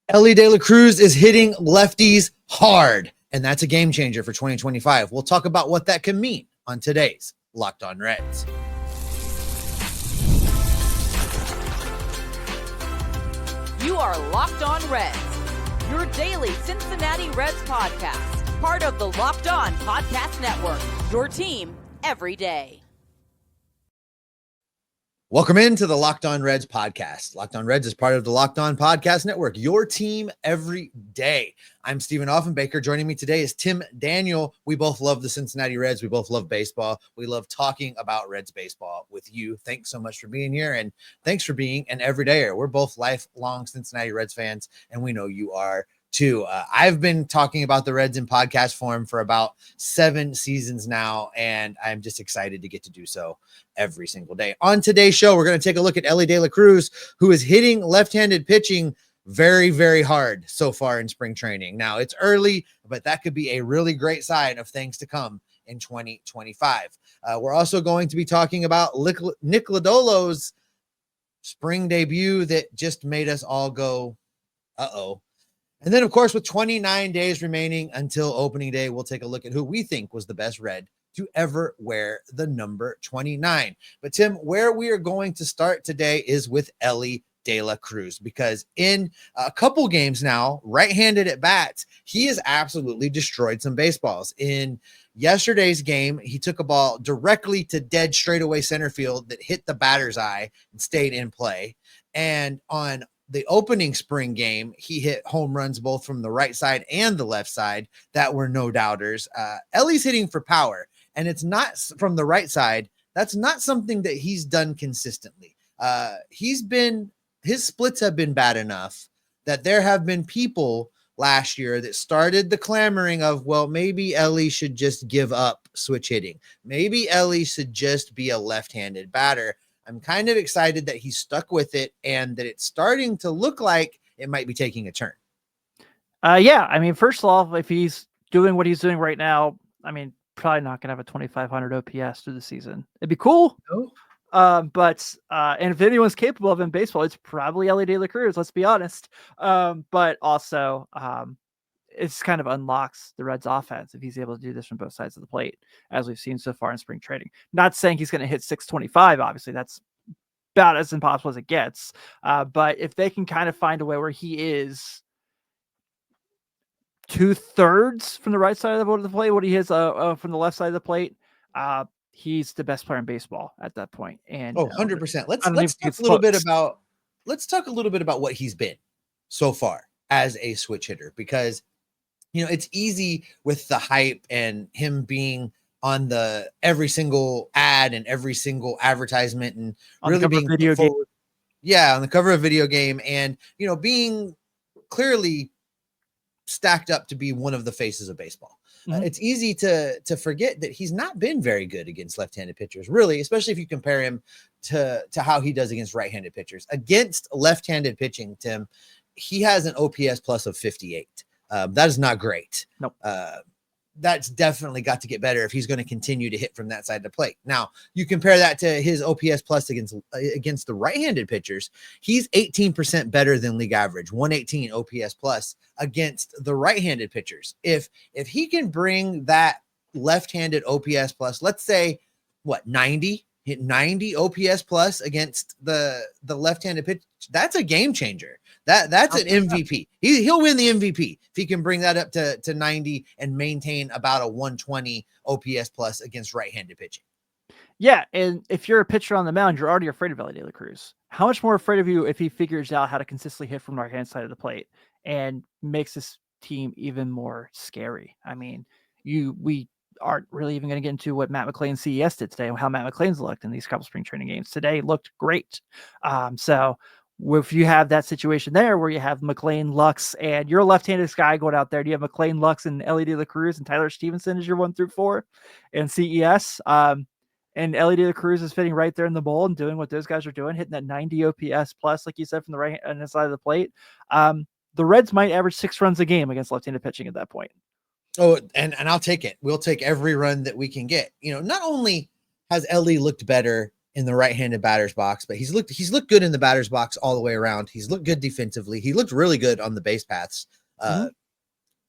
Elly De La Cruz is hitting lefties hard, and that's a game changer for 2025. We'll talk about what that can mean on today's Locked On Reds. You are Locked On Reds, your daily Cincinnati Reds podcast, part of the Locked On Podcast Network, your team every day. Welcome into the Locked On Reds podcast. Locked On Reds is part of the Locked On Podcast Network, your team every day. I'm Stephen Offenbaker. Joining me today is Tim Daniel. We both love the Cincinnati Reds. We both love baseball. We love talking about Reds baseball with you. Thanks so much for being here, and thanks for being an everydayer. We're both lifelong Cincinnati Reds fans, and we know you are too. I've been talking about the Reds in podcast form for about 7 seasons now, and I'm just excited to get to do so every single day. On today's show, we're going to take a look at Elly De La Cruz, who is hitting left-handed pitching very, very hard so far in spring training. Now, it's early, but that could be a really great sign of things to come in 2025. We're also going to be talking about Nick Lodolo's spring debut that just made us all go, uh-oh. And then, of course, with 29 days remaining until opening day, we'll take a look at who we think was the best Red to ever wear the number 29. But Tim, where we are going to start today is with Elly De La Cruz, because in a couple games now, right-handed at bats, he has absolutely destroyed some baseballs. In yesterday's game, he took a ball directly to dead straightaway center field that hit the batter's eye and stayed in play. And on the opening spring game, he hit home runs both from the right side and the left side that were no doubters. Elly's hitting for power, and it's not from the right side. That's not something that he's done consistently. His splits have been bad enough that there have been people last year that started the clamoring of, well, maybe Elly should just give up switch hitting. Maybe Elly should just be a left-handed batter. I'm kind of excited that he's stuck with it and that it's starting to look like it might be taking a turn. Yeah. I mean, first of all, if he's doing what he's doing right now, I mean, probably not going to have a 2,500 OPS through the season. It'd be cool. No. And if anyone's capable of in baseball, it's probably Elly De La Cruz, let's be honest. But also, it's kind of unlocks the Reds offense if he's able to do this from both sides of the plate, as we've seen so far in spring training. Not saying he's going to hit 625. Obviously, that's about as impossible as it gets. But if they can kind of find a way where he is 2/3 from the right side of the plate, what he is from the left side of the plate, he's the best player in baseball at that point. And 100%. Let's talk a little bit about what he's been so far as a switch hitter, because it's easy with the hype and him being on the every single ad and every single advertisement and on really being video game. Yeah, on the cover of a video game, and being clearly stacked up to be one of the faces of baseball. Mm-hmm. It's easy to forget that he's not been very good against left-handed pitchers, really, especially if you compare him to how he does against right-handed pitchers. Against left-handed pitching, Tim, he has an OPS plus of 58. That is not great. Nope. That's definitely got to get better if he's going to continue to hit from that side of the plate. Now, you compare that to his OPS plus against the right-handed pitchers. He's 18% better than league average, 118 OPS plus against the right-handed pitchers. If he can bring that left-handed OPS plus, let's say, 90? Hit 90 OPS plus against the left-handed pitch, that's a game changer. That's an MVP. He'll win the MVP if he can bring that up to 90 and maintain about a 120 OPS plus against right-handed pitching. Yeah, and if you're a pitcher on the mound, you're already afraid of Elly De La Cruz. How much more afraid of you if he figures out how to consistently hit from the right-hand side of the plate and makes this team even more scary? I mean, we aren't really even going to get into what Matt McLain CES did today and how Matt McLain's looked in these couple spring training games. Today looked great. So if you have that situation there where you have McLain, Lux, and you're a left-handed guy going out there, do you have McLain, Lux, and Elly De La Cruz and Tyler Stevenson as your 1 through 4 and CES? And Elly De La Cruz is fitting right there in the bowl and doing what those guys are doing, hitting that 90 OPS plus, like you said, from the right hand side of the plate. The Reds might average 6 runs a game against left-handed pitching at that point. Oh, and I'll take it. We'll take every run that we can get. Not only has Elly looked better in the right-handed batter's box, but he's looked good in the batter's box all the way around. He's looked good defensively. He looked really good on the base paths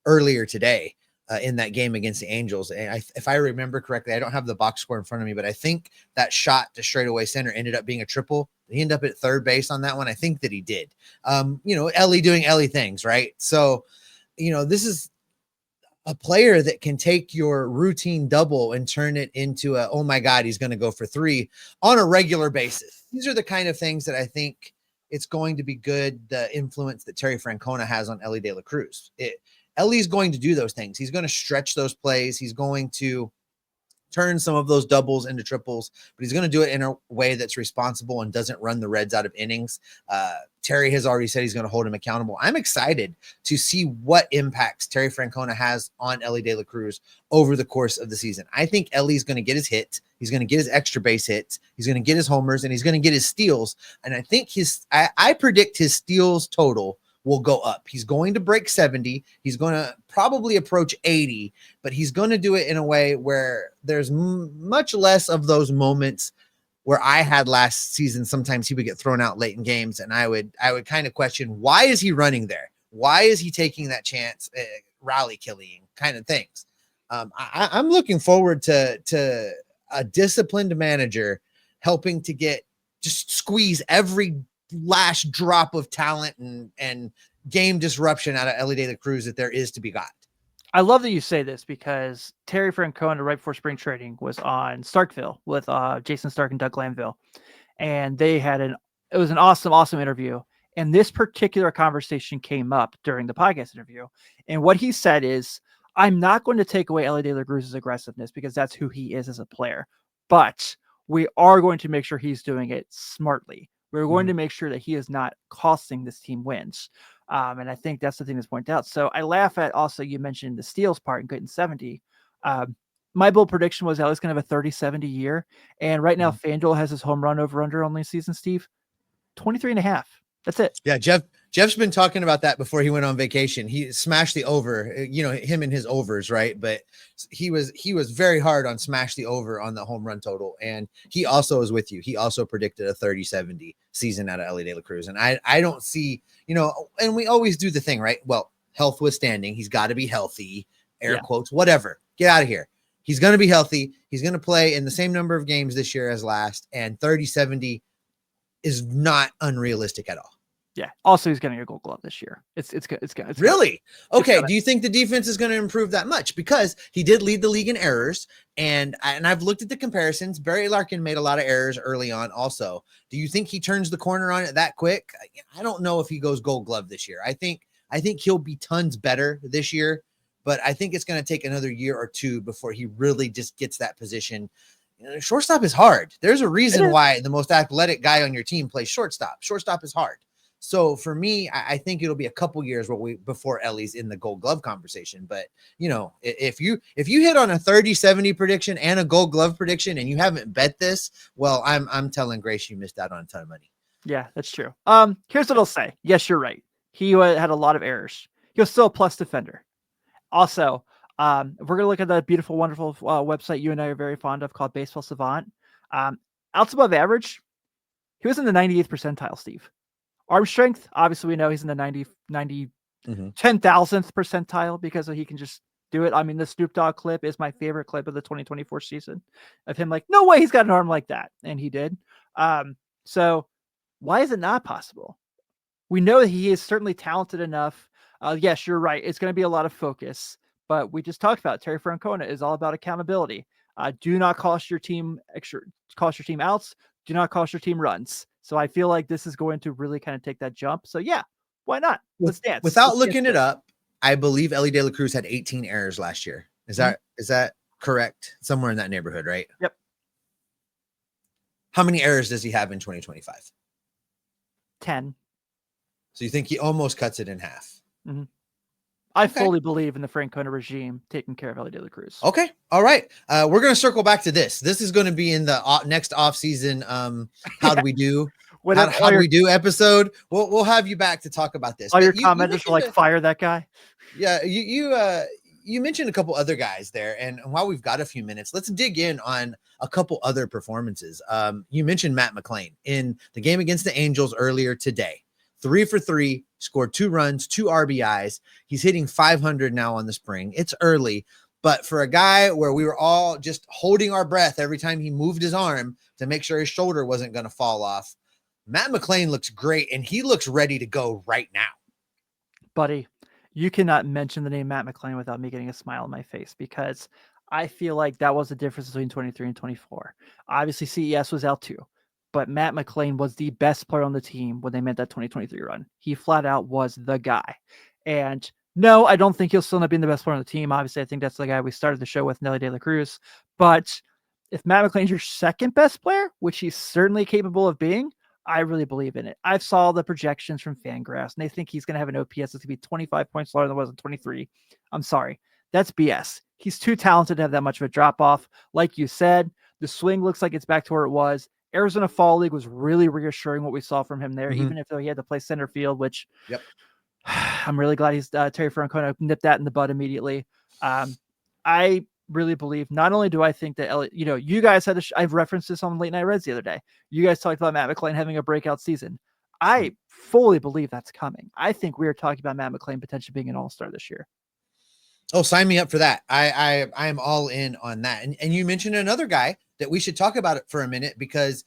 earlier today in that game against the Angels. And if I remember correctly, I don't have the box score in front of me, but I think that shot to straightaway center ended up being a triple. Did he end up at third base on that one? I think that he did. Elly doing Elly things, right? So, this is a player that can take your routine double and turn it into oh my God, he's going to go for 3 on a regular basis. These are the kind of things that I think it's going to be good. The influence that Terry Francona has on Elly De La Cruz. Elly's going to do those things. He's going to stretch those plays. He's going to turn some of those doubles into triples, but he's going to do it in a way that's responsible and doesn't run the Reds out of innings. Terry has already said he's going to hold him accountable. I'm excited to see what impacts Terry Francona has on Elly De La Cruz over the course of the season. I think Elly's going to get his hits. He's going to get his extra base hits. He's going to get his homers, and he's going to get his steals. And I think I predict his steals total will go up. He's going to break 70. He's going to probably approach 80, but he's going to do it in a way where there's much less of those moments where I had last season. Sometimes he would get thrown out late in games, and I would kind of question, why is he running there? Why is he taking that chance, rally killing kind of things? I'm looking forward to a disciplined manager helping to just squeeze every last drop of talent and game disruption out of Elly De La Cruz that there is to be got. I love that you say this because Terry Francona, right before spring training, was on Starkville with Jason Stark and Doug Glanville, and they had it was an awesome interview. And this particular conversation came up during the podcast interview. And what he said is, I'm not going to take away Elly De La Cruz's aggressiveness because that's who he is as a player, but we are going to make sure he's doing it smartly. We're going to make sure that he is not costing this team wins. And I think that's the thing that's pointed out. So I laugh at also, you mentioned the steals part and getting 70. My bold prediction was Elly's going to have a 30-70 year. And right now, FanDuel has his home run over under only season, Steve, 23.5. That's it. Yeah. Jeff's been talking about that before he went on vacation. He smashed the over, him and his overs, right? But he was very hard on smash the over on the home run total. And he also is with you. He also predicted a 30-70 season out of Elly De La Cruz. And I don't see, and we always do the thing, right? Well, health withstanding, he's got to be healthy, air quotes, whatever. Get out of here. He's going to be healthy. He's going to play in the same number of games this year as last. And 30-70 is not unrealistic at all. Yeah. Also, he's getting a Gold Glove this year. It's really okay. Do you think the defense is going to improve that much? Because he did lead the league in errors, and I've looked at the comparisons. Barry Larkin made a lot of errors early on. Also, do you think he turns the corner on it that quick? I don't know if he goes Gold Glove this year. I think he'll be tons better this year, but I think it's going to take another year or two before he really just gets that position. Shortstop is hard. There's a reason why the most athletic guy on your team plays shortstop. Shortstop is hard. So for me, I think it'll be a couple years before Elly's in the Gold Glove conversation. But if you hit on a 30-70 prediction and a Gold Glove prediction and you haven't bet this, well, I'm telling Grace you missed out on a ton of money. Yeah, that's true. Here's what I'll say. Yes, you're right. He had a lot of errors. He was still a plus defender. Also, if we're gonna look at that beautiful, wonderful website you and I are very fond of called Baseball Savant, outs above average, he was in the 98th percentile, Steve. Arm strength, obviously we know he's in the 10,000th percentile because he can just do it. I mean, the Snoop Dogg clip is my favorite clip of the 2024 season of him like, no way he's got an arm like that. And he did. So why is it not possible? We know that he is certainly talented enough. Yes, you're right. It's going to be a lot of focus, but we just talked about Terry Francona is all about accountability. Do not cost your team outs. Do not cost your team runs. So I feel like this is going to really kind of take that jump. So yeah, why not? Let's dance. Without looking it up, I believe Elly De La Cruz had 18 errors last year. Is that correct? Somewhere in that neighborhood, right? Yep. How many errors does he have in 2025? 10. So you think he almost cuts it in half? Mm-hmm. I fully believe in the Francona regime taking care of Elly De La Cruz. Okay. All right. We're going to circle back to this. This is going to be in the next offseason. How do we do? How do we do episode? We'll have you back to talk about this. All your commenters are like, fire that guy. Yeah. you mentioned a couple other guys there, and while we've got a few minutes, let's dig in on a couple other performances. You mentioned Matt McClain in the game against the Angels earlier today. 3 for 3, scored 2 runs, 2 RBIs. He's hitting 500 now on the spring. It's early, but for a guy where we were all just holding our breath every time he moved his arm to make sure his shoulder wasn't going to fall off, Matt McClain looks great, and he looks ready to go right now. Buddy, you cannot mention the name Matt McClain without me getting a smile on my face, because I feel like that was the difference between 23 and 24. Obviously, CES was out too, but Matt McClain was the best player on the team when they made that 2023 run. He flat out was the guy. And no, I don't think he'll still end up being the best player on the team. Obviously, I think that's the guy we started the show with, Elly De La Cruz. But if Matt McClain's your second best player, which he's certainly capable of being, I really believe in it. I've saw the projections from FanGraphs, and they think he's going to have an OPS that's going to be 25 points lower than it was in 23. I'm sorry. That's BS. He's too talented to have that much of a drop-off. Like you said, the swing looks like it's back to where it was. Arizona Fall League was really reassuring what we saw from him there, even if he had to play center field, which I'm really glad he's Terry Francona nipped that in the bud immediately. I really believe, not only do I think that Elliot, you guys had I've referenced this on Late Night Reds the other day. You guys talked about Matt McClain having a breakout season. I fully believe that's coming. I think we are talking about Matt McClain potentially being an all-star this year. Oh, sign me up for that. I am all in on that. And you mentioned another guy that we should talk about it for a minute, because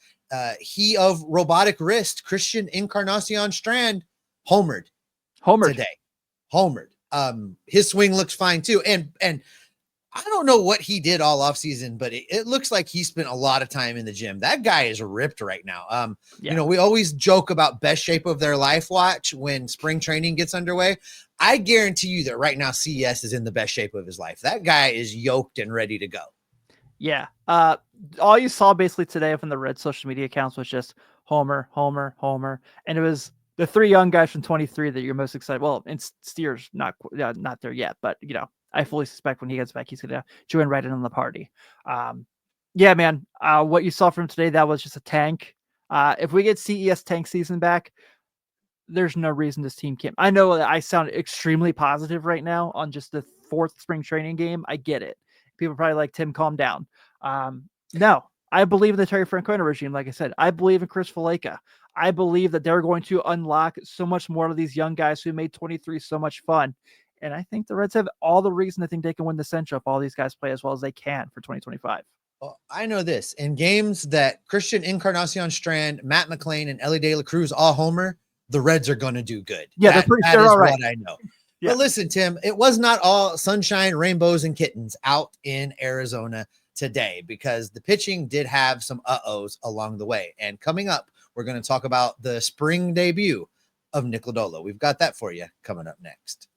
he of robotic wrist, Christian Encarnacion Strand, homered today. Homered. His swing looks fine too. And I don't know what he did all offseason, but it looks like he spent a lot of time in the gym. That guy is ripped right now. We always joke about best shape of their life watch when spring training gets underway. I guarantee you that right now CES is in the best shape of his life. That guy is yoked and ready to go. Yeah. All you saw basically today from the Red social media accounts was just homer. And it was the 3 young guys from 23 that you're most excited. Well, and Steer's not there yet, but I fully suspect when he gets back, he's going to join right in on the party. Man, what you saw from today, that was just a tank. If we get CES tank season back, there's no reason this team can't. I know that I sound extremely positive right now on just the 4th spring training game. I get it. People are probably like, Tim, calm down. No, I believe in the Terry Francona regime. Like I said, I believe in Chris Valaika. I believe that they're going to unlock so much more of these young guys who made 23 so much fun. And I think the Reds have all the reason to think they can win the Central if all these guys play as well as they can for 2025. Well, I know this. In games that Christian Encarnacion Strand, Matt McClain, and Elly De La Cruz all homer, the Reds are going to do good. Yeah, they're pretty sure. All right. What I know. Yeah. But listen, Tim, it was not all sunshine, rainbows, and kittens out in Arizona today, because the pitching did have some uh-ohs along the way. And coming up, we're going to talk about the spring debut of Nick Lodolo. We've got that for you coming up next.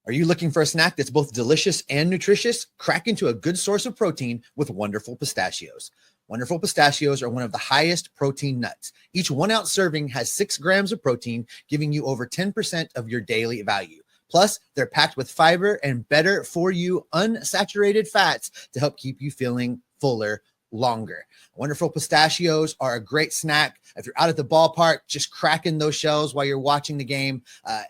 Are you looking for a snack that's both delicious and nutritious? Crack into a good source of protein with Wonderful Pistachios. Wonderful Pistachios are one of the highest protein nuts. Each 1-ounce serving has 6 grams of protein, giving you over 10% of your daily value. Plus, they're packed with fiber and better for you unsaturated fats to help keep you feeling fuller longer. Wonderful Pistachios are a great snack. If you're out at the ballpark, just cracking those shells while you're watching the game.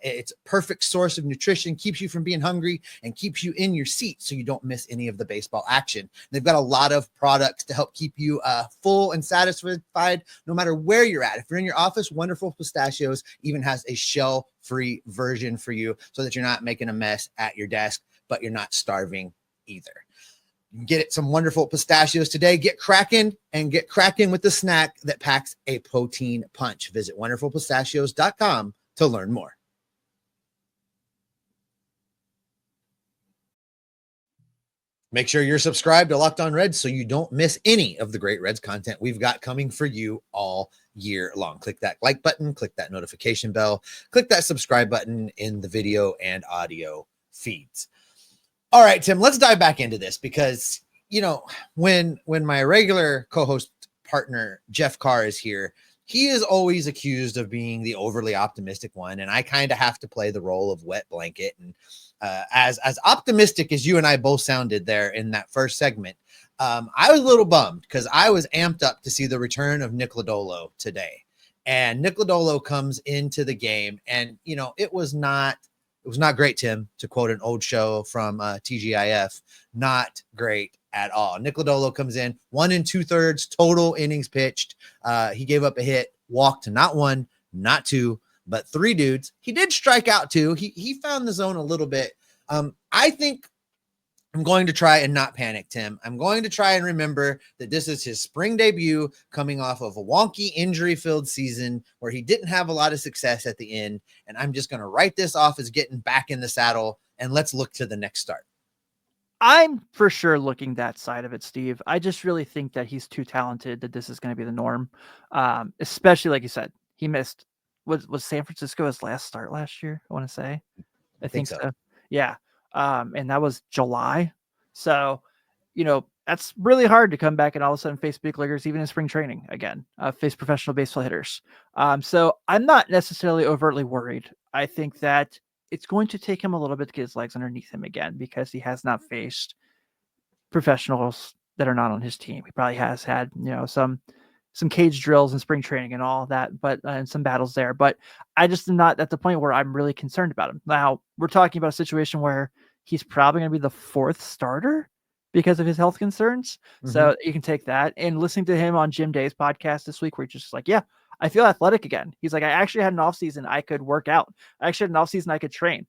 It's a perfect source of nutrition, keeps you from being hungry, and keeps you in your seat so you don't miss any of the baseball action. They've got a lot of products to help keep you full and satisfied no matter where you're at. If you're in your office, Wonderful Pistachios even has a shell-free version for you so that you're not making a mess at your desk, but you're not starving either. Get it some Wonderful Pistachios today. Get cracking with the snack that packs a protein punch. Visit wonderfulpistachios.com to learn more. Make sure you're subscribed to Locked On Reds so you don't miss any of the great Reds content we've got coming for you all year long. Click that like button, click that notification bell, click that subscribe button in the video and audio feeds. All right, Tim, let's dive back into this, because, when my regular co-host partner, Jeff Carr, is here, he is always accused of being the overly optimistic one. And I kind of have to play the role of wet blanket. And as optimistic as you and I both sounded there in that first segment, I was a little bummed because I was amped up to see the return of Nick Lodolo today. And Nick Lodolo comes into the game, and it was not great, Tim, to quote an old show from TGIF. Not great at all. Nick Lodolo comes in 1 2/3 total innings pitched. He gave up a hit, walked not 1, not 2, but 3 dudes. He did strike out 2. He found the zone a little bit. I think I'm going to try and not panic, Tim. I'm going to try and remember that this is his spring debut coming off of a wonky injury-filled season where he didn't have a lot of success at the end. And I'm just going to write this off as getting back in the saddle, and let's look to the next start. I'm for sure looking that side of it, Steve. I just really think that he's too talented that this is going to be the norm. Especially like you said, he missed, was San Francisco his last start last year? I want to say, I think so. Yeah. And that was July. So, that's really hard to come back and all of a sudden face big leaguers, even in spring training again, face professional baseball hitters. So I'm not necessarily overtly worried. I think that it's going to take him a little bit to get his legs underneath him again, because he has not faced professionals that are not on his team. He probably has had, some cage drills in spring training and all that, but and some battles there. But I just am not at the point where I'm really concerned about him. Now, we're talking about a situation where he's probably going to be the 4th starter because of his health concerns. Mm-hmm. So you can take that. And listening to him on Jim Day's podcast this week, where he's just like, yeah, I feel athletic again. He's like, I actually had an off season I could work out. I actually had an off season I could train.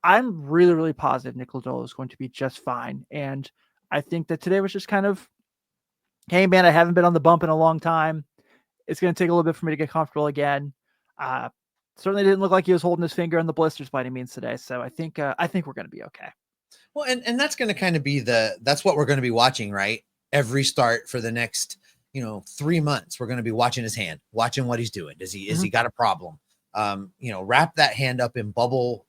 I'm really, really positive Nick Lodolo is going to be just fine. And I think that today was just kind of, hey, man, I haven't been on the bump in a long time. It's going to take a little bit for me to get comfortable again. Certainly didn't look like he was holding his finger on the blisters by any means today. So I think we're going to be okay. Well, and that's going to kind of be that's what we're going to be watching, right? Every start for the next, 3 months, we're going to be watching his hand, watching what he's doing. Is he got a problem? Wrap that hand up in bubble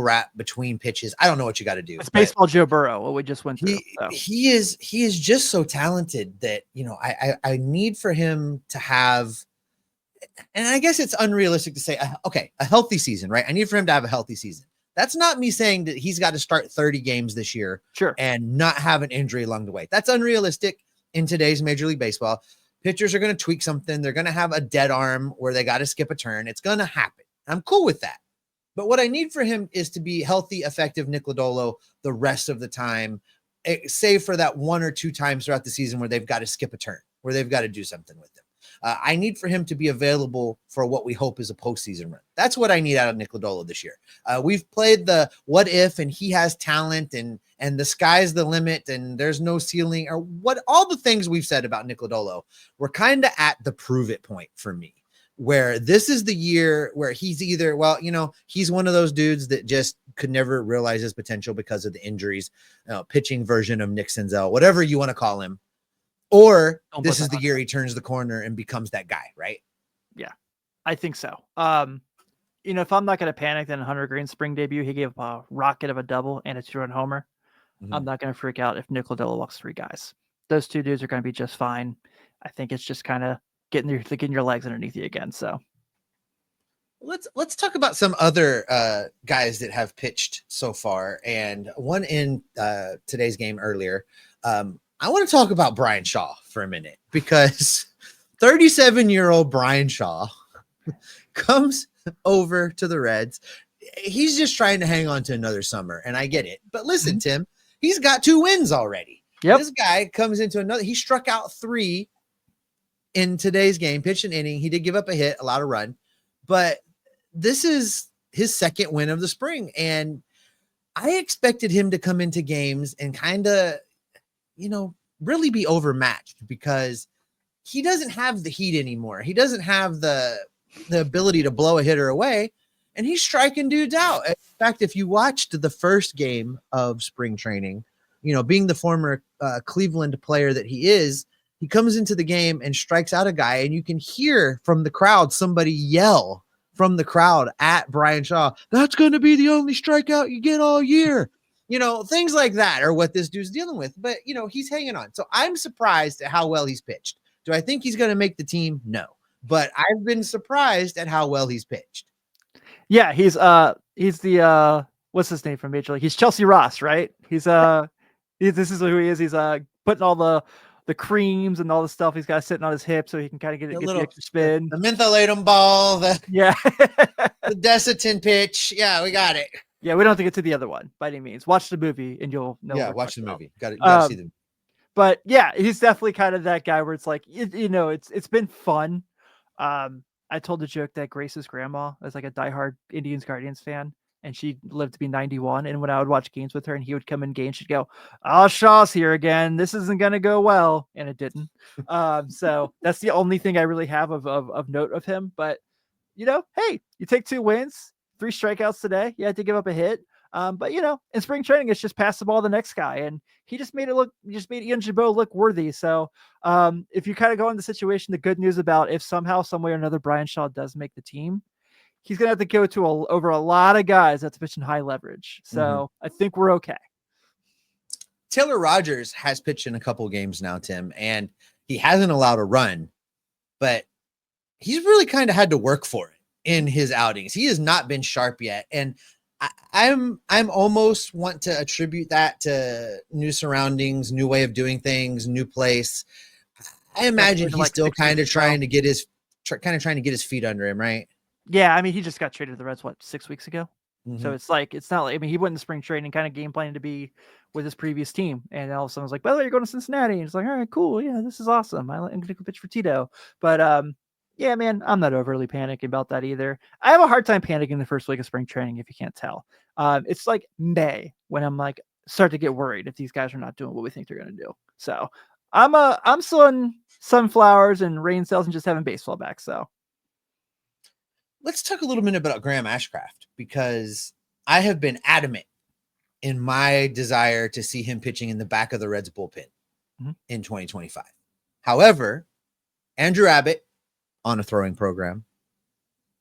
wrap between pitches. I don't know what you got to do. It's baseball Joe Burrow, what we just went through. He is just so talented that, I need for him to have, and I guess it's unrealistic to say, a healthy season, right? I need for him to have a healthy season. That's not me saying that he's got to start 30 games this year, sure, and not have an injury along the way. That's unrealistic in today's Major League Baseball. Pitchers are going to tweak something. They're going to have a dead arm where they got to skip a turn. It's going to happen. I'm cool with that. But what I need for him is to be healthy, effective Nick Lodolo the rest of the time, save for that 1 or 2 times throughout the season where they've got to skip a turn, where they've got to do something with him. I need for him to be available for what we hope is a postseason run. That's what I need out of Nick Lodolo this year. We've played the what if, and he has talent, and the sky's the limit, and there's no ceiling, or what, all the things we've said about Nick Lodolo. We're kind of at the prove it point for me, where this is the year where he's either, he's one of those dudes that just could never realize his potential because of the injuries, pitching version of Nick Senzel, whatever you want to call him. Or this is the year he turns the corner and becomes that guy, right? Yeah, I think so. If I'm not going to panic, then Hunter Green's spring debut, he gave a rocket of a double and a 2-run homer. Mm-hmm. I'm not going to freak out if Nick Lodolo walks 3 guys. Those 2 dudes are going to be just fine. I think it's just kind of getting your legs underneath you again. So let's talk about some other guys that have pitched so far, and one in today's game earlier. I want to talk about Brian Shaw for a minute, because 37-year-old Brian Shaw comes over to the Reds. He's just trying to hang on to another summer, and I get it. But listen, Tim, he's got 2 wins already. Yep. This guy comes into another. He struck out 3 in today's game, pitched an inning. He did give up a hit, allowed a run, but this is his 2nd win of the spring. And I expected him to come into games and kind of, really be overmatched, because he doesn't have the heat anymore. He doesn't have the ability to blow a hitter away, and he's striking dudes out. In fact, if you watched the first game of spring training, being the former Cleveland player that he is, he comes into the game and strikes out a guy, and you can hear from the crowd somebody yell from the crowd at Brian Shaw, "That's going to be the only strikeout you get all year." Things like that are what this dude's dealing with. But, he's hanging on. So I'm surprised at how well he's pitched. Do I think he's going to make the team? No. But I've been surprised at how well he's pitched. Yeah, he's the what's his name from Major League? He's Chelsea Ross, right? This is who he is. He's putting all the the creams and all the stuff he's got sitting on his hip so he can kind of get the extra spin. The mentholatum ball, the Desitin pitch. Yeah, we got it. Yeah, we don't have to get to the other one by any means. Watch the movie and you'll know. Yeah, watch the movie. Got to see them. But yeah, he's definitely kind of that guy where it's like, it's been fun. I told the joke that Grace's grandma is like a diehard Indians Guardians fan, and she lived to be 91. And when I would watch games with her and he would come in games, she'd go, "Oh, Shaw's here again. This isn't going to go well." And it didn't. So that's the only thing I really have of note of him. But, hey, you take 2 wins, 3 strikeouts today. You had to give up a hit. But in spring training, it's just pass the ball to the next guy. And he just made Ian Jabot look worthy. So if you kind of go in the situation, the good news about if somehow, some way or another, Brian Shaw does make the team, he's going to have to go to over a lot of guys that's pitching high leverage. So I think we're okay. Taylor Rogers has pitched in a couple of games now, Tim, and he hasn't allowed a run, but he's really kind of had to work for it in his outings. He has not been sharp yet. And I'm almost want to attribute that to new surroundings, new way of doing things, new place. I imagine he's still kind of trying to get his feet under him, right? Yeah, I mean, he just got traded to the Reds 6 weeks ago. So it's not like, I mean, he went in the spring training kind of game planning to be with his previous team, and all of a sudden was like, "By the way, you're going to Cincinnati," and it's like, "All right, cool, yeah, this is awesome. I'm going to go pitch for Tito." But yeah, man, I'm not overly panicking about that either. I have a hard time panicking the first week of spring training, if you can't tell. It's like May when I'm like start to get worried if these guys are not doing what we think they're going to do. So I'm still in sunflowers and rain cells and just having baseball back. So let's talk a little bit about Graham Ashcraft, because I have been adamant in my desire to see him pitching in the back of the Reds bullpen in 2025. However, Andrew Abbott on a throwing program,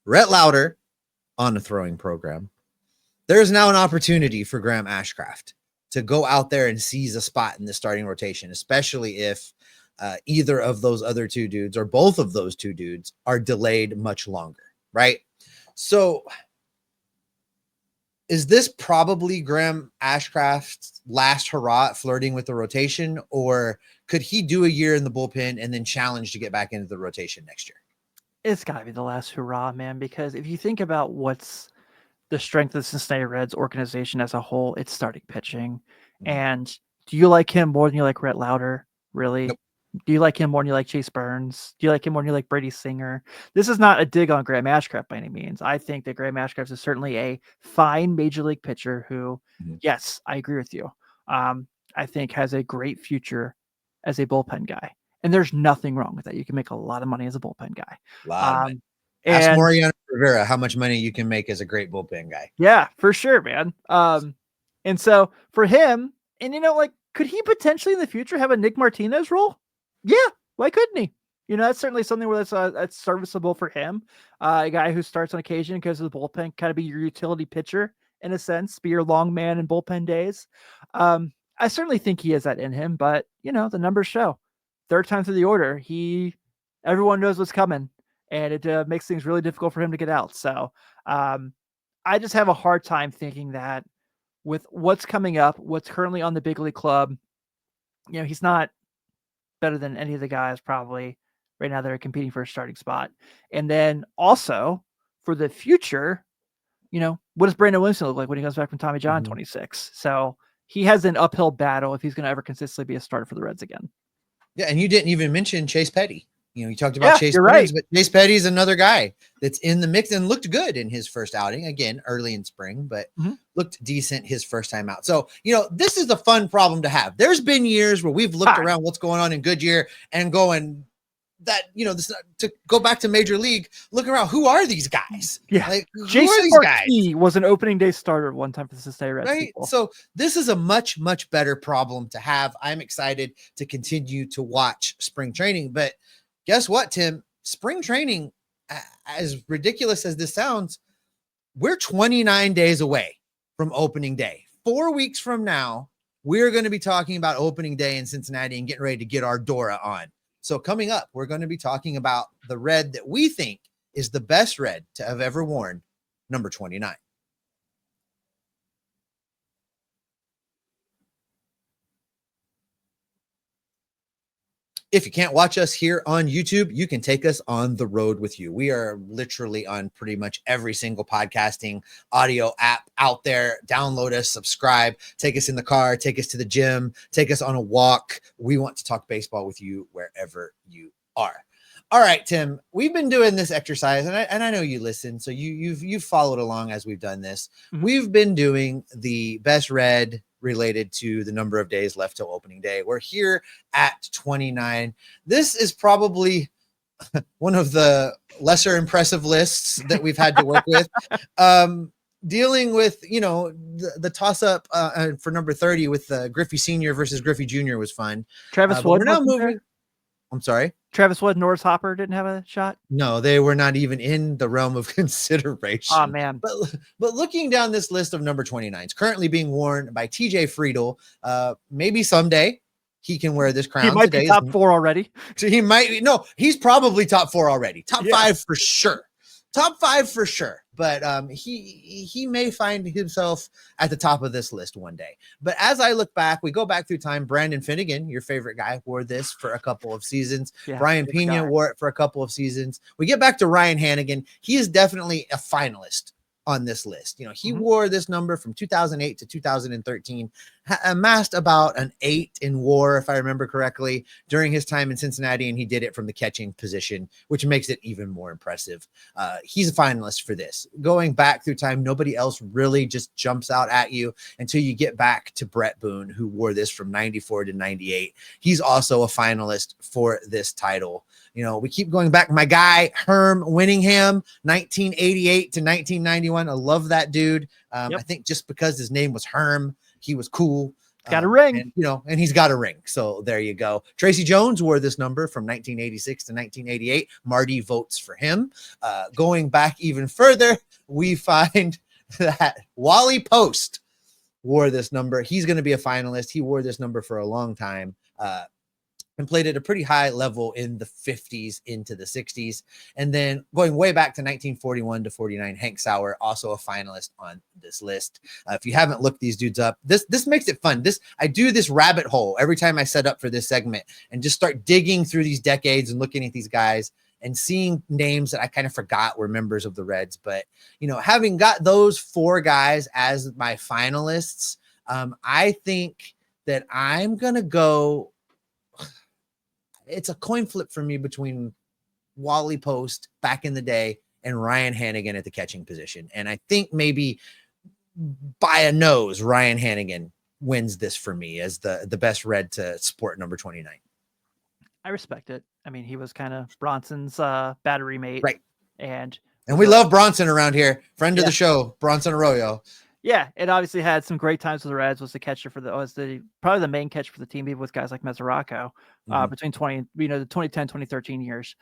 Rhett Lauder on a throwing program. There is now an opportunity for Graham Ashcraft to go out there and seize a spot in the starting rotation, especially if either of those other 2 dudes or both of those 2 dudes are delayed much longer, right? So is this probably Graham Ashcraft's last hurrah at flirting with the rotation, or could he do a year in the bullpen and then challenge to get back into the rotation next year? It's got to be the last hurrah, man, because if you think about what's the strength of the Cincinnati Reds organization as a whole, it's starting pitching. And do you like him more than you like Rhett Lauder? Really? Nope. Do you like him more than you like Chase Burns? Do you like him more than you like Brady Singer? This is not a dig on Graham Ashcraft by any means. I think that Graham Ashcraft is certainly a fine major league pitcher who, yes, I agree with you. I think has a great future as a bullpen guy. And there's nothing wrong with that. You can make a lot of money as a bullpen guy. A lot of money. Ask Mariano Rivera how much money you can make as a great bullpen guy. Yeah, for sure, man. And so for him, and could he potentially in the future have a Nick Martinez role? Yeah, why couldn't he? That's certainly something where that's serviceable for him. A guy who starts on occasion, goes to the bullpen, kind of be your utility pitcher in a sense, be your long man in bullpen days. I certainly think he has that in him, but the numbers show. 3rd time through the order, everyone knows what's coming, and it makes things really difficult for him to get out. So I just have a hard time thinking that with what's coming up, what's currently on the big league club, he's not better than any of the guys probably right now that are competing for a starting spot. And then also for the future, what does Brandon Williamson look like when he comes back from Tommy John 26? So he has an uphill battle if he's going to ever consistently be a starter for the Reds again. Yeah, and you didn't even mention Chase Petty. You talked about Chase Petty, right. But Chase Petty is another guy that's in the mix and looked good in his first outing. Again, early in spring, but looked decent his first time out. So, this is a fun problem to have. There's been years where we've looked around what's going on in Goodyear and going that, this to go back to Major League, look around. Who are these guys? Yeah. Like, Jason Marquis was an opening day starter one time for the Cincinnati Reds. Right. People. So this is a much, much better problem to have. I'm excited to continue to watch spring training, but guess what, Tim? Spring training, as ridiculous as this sounds, we're 29 days away from opening day. 4 weeks from now, we're going to be talking about opening day in Cincinnati and getting ready to get our Dora on. So coming up, we're going to be talking about the red that we think is the best red to have ever worn, number 29. If you can't watch us here on YouTube, you can take us on the road with you. We are literally on pretty much every single podcasting audio app out there. Download us, subscribe, take us in the car, take us to the gym, take us on a walk. We want to talk baseball with you wherever you are. All right, Tim, we've been doing this exercise, and I know you listen, so you've followed along as we've done this. Mhm. We've been doing the best red related to the number of days left till opening day. We're here at 29. This is probably one of the lesser impressive lists that we've had to work with. Dealing with, the toss up for number 30 with Griffey Sr. versus Griffey Jr. was fun. Travis But Wood. we're now wasn't moving. there? I'm sorry. Travis Wood, Norris Hopper didn't have a shot. No, they were not even in the realm of consideration. Oh man. But looking down this list of number 29s, currently being worn by TJ Friedel, maybe someday he can wear this crown. He might Today be top 4 already. So he's probably top 4 already. Top Yeah. 5 for sure. Top 5 for sure. But he may find himself at the top of this list one day. But as I look back, we go back through time. Brandon Finnegan, your favorite guy, wore this for a couple of seasons. Yeah, Brian favorite Pena guy. wore it for a couple of seasons. We get back to Ryan Hannigan. He is definitely a finalist on this list. He wore this number from 2008 to 2013, amassed about an 8 in WAR, if I remember correctly, during his time in Cincinnati, and he did it from the catching position, which makes it even more impressive. He's a finalist for this. Going back through time, nobody else really just jumps out at you until you get back to Brett Boone, who wore this from 94 to 98. He's also a finalist for this title. We keep going back. My guy, Herm Winningham, 1988 to 1991. I love that dude. Yep. I think just because his name was Herm, he was cool. Got a ring. And he's got a ring. So there you go. Tracy Jones wore this number from 1986 to 1988. Marty votes for him. Going back even further, we find that Wally Post wore this number. He's going to be a finalist. He wore this number for a long time. And played at a pretty high level in the 50s into the 60s. And then going way back to 1941 to 49, Hank Sauer, also a finalist on this list. If you haven't looked these dudes up, this makes it fun. I do this rabbit hole every time I set up for this segment and just start digging through these decades and looking at these guys and seeing names that I kind of forgot were members of the Reds. But, having got those 4 guys as my finalists, I think that I'm going to go. It's a coin flip for me between Wally Post back in the day and Ryan Hannigan at the catching position. And I think maybe by a nose, Ryan Hannigan wins this for me as the best Red to sport number 29. I respect it. I mean, he was kind of Bronson's battery mate. Right. And we love Bronson around here. Friend of Yeah. the show, Bronson Arroyo. yeah, it obviously had some great times with the Reds. Was the catcher probably the main catcher for the team, even with guys like Mesoraco, between 2010, 2013 years.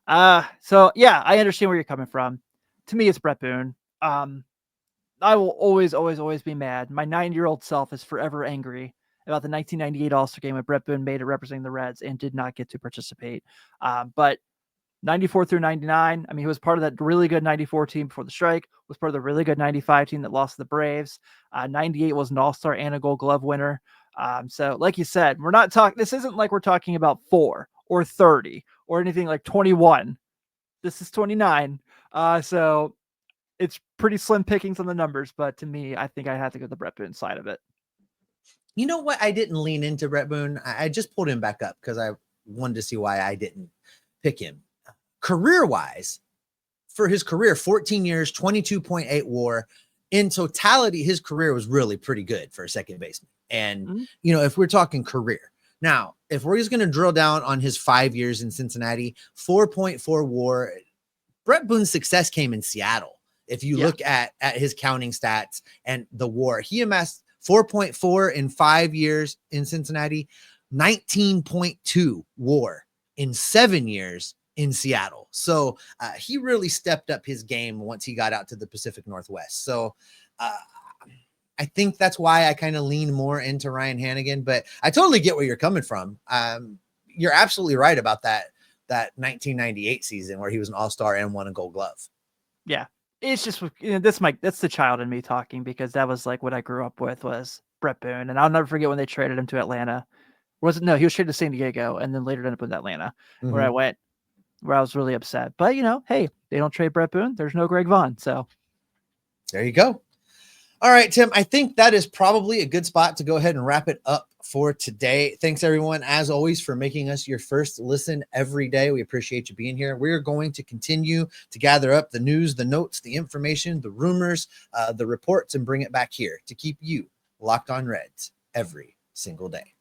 So yeah, I understand where you're coming from. To me, it's Brett Boone. I will always be mad. My 9-year-old self is forever angry about the 1998 All-Star game when Brett Boone made it representing the Reds and did not get to participate. But 94 through 99. I mean, he was part of that really good 94 team before the strike, was part of the really good 95 team that lost to the Braves. 98 was an all-star and a gold glove winner. So like you said, we're not talking, this isn't like we're talking about 4 or 30 or anything like 21. This is 29. So it's pretty slim pickings on the numbers, but to me, I think I have to go the Brett Boone side of it. You know what? I didn't lean into Brett Boone. I just pulled him back up because I wanted to see why I didn't pick him. Career-wise, for his career, 14 years, 22.8 WAR. In totality, his career was really pretty good for a second baseman. And, if we're talking career. Now, if we're just going to drill down on his 5 years in Cincinnati, 4.4 WAR, Brett Boone's success came in Seattle. If you look at his counting stats and the WAR, he amassed 4.4 in 5 years in Cincinnati, 19.2 WAR in 7 years in Seattle. So he really stepped up his game once he got out to the Pacific Northwest. So I think that's why I kind of lean more into Ryan Hannigan, but I totally get where you're coming from. You're absolutely right about that 1998 season where he was an all-star and won a gold glove. Yeah. It's just, that's the child in me talking, because that was like what I grew up with was Brett Boone. And I'll never forget when they traded him to Atlanta. No, he was traded to San Diego and then later ended up in Atlanta, where Mhm. I was really upset. But hey, they don't trade Brett Boone. There's no Greg Vaughn. So There you go. All right, Tim, I think that is probably a good spot to go ahead and wrap it up for today. Thanks, everyone, as always, for making us your first listen every day. We appreciate you being here. We're going to continue to gather up the news, the notes, the information, the rumors, the reports, and bring it back here to keep you locked on Reds every single day.